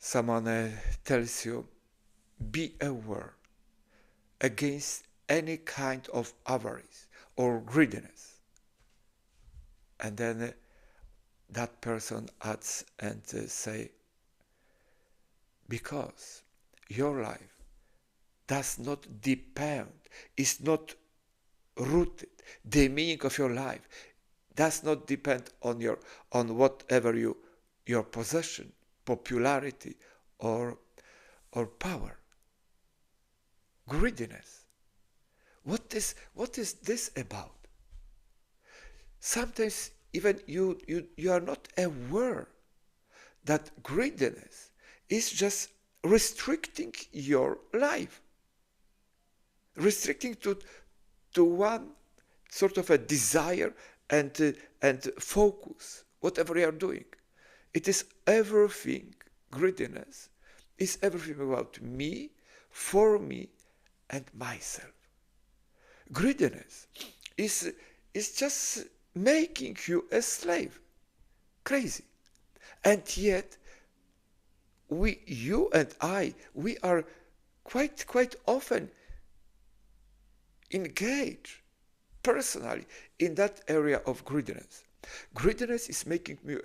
someone tells you, be aware against any kind of avarice or greediness. And then that person adds and say, because your life does not depend, is not rooted, the meaning of your life does not depend on whatever your possession, popularity, or power. Greediness. What is this about? Sometimes even you are not aware that greediness is just restricting your life, restricting to one sort of a desire and focus, whatever you are doing. It is everything, greediness is everything about me, for me, and myself. Greediness is just making you a slave. Crazy. And yet, you and I, we are quite often engaged personally in that area of greediness. Greediness is making you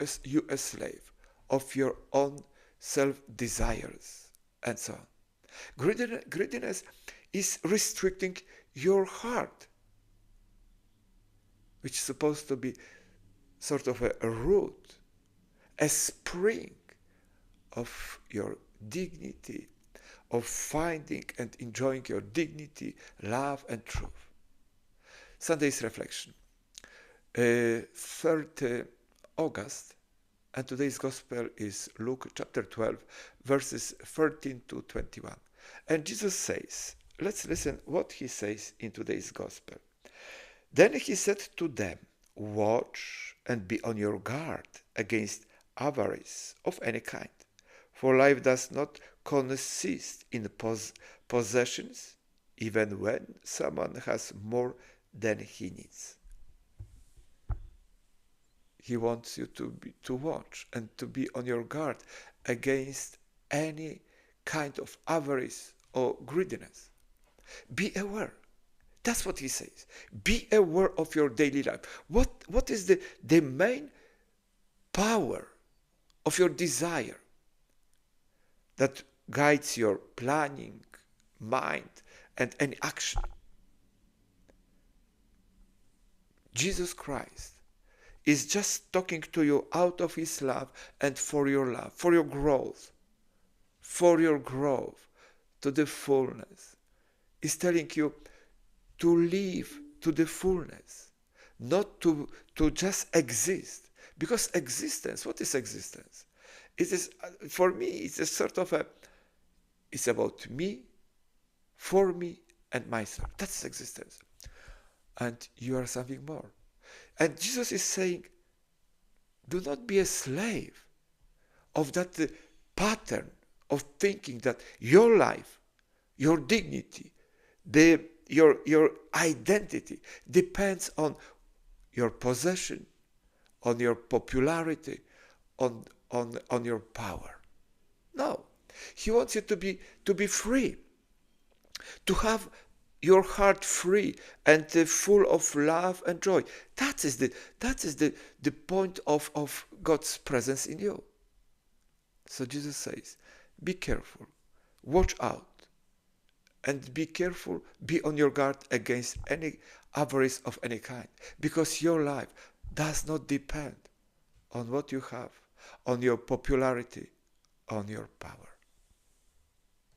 a slave of your own self-desires and so on. Greediness is restricting your heart, which is supposed to be sort of a root, a spring of your dignity, of finding and enjoying your dignity, love, and truth. Sunday's reflection, 3rd August, and today's Gospel is Luke chapter 12, verses 13 to 21. And Jesus says, let's listen what he says in today's Gospel. Then he said to them, watch and be on your guard against avarice of any kind, for life does not consist in possessions, even when someone has more than he needs. He wants you to watch and to be on your guard against any kind of avarice or greediness. Be aware. That's what he says. Be aware of your daily life. What is the main power of your desire that guides your planning, mind, and any action? Jesus Christ is just talking to you out of his love and for your love, for your growth to the fullness. He's telling you to live to the fullness, not to just exist. Because existence, what is existence? It is, for me, it's a sort of it's about me, for me, and myself. That's existence. And you are something more. And Jesus is saying, do not be a slave of that pattern of thinking that your life, your dignity, your identity depends on your possession, on your popularity, on your power. No. He wants you to be free, to have your heart free and full of love and joy. That is the point of God's presence in you. So Jesus says, be careful, watch out, and be careful, be on your guard against any avarice of any kind, because your life does not depend on what you have, on your popularity, on your power.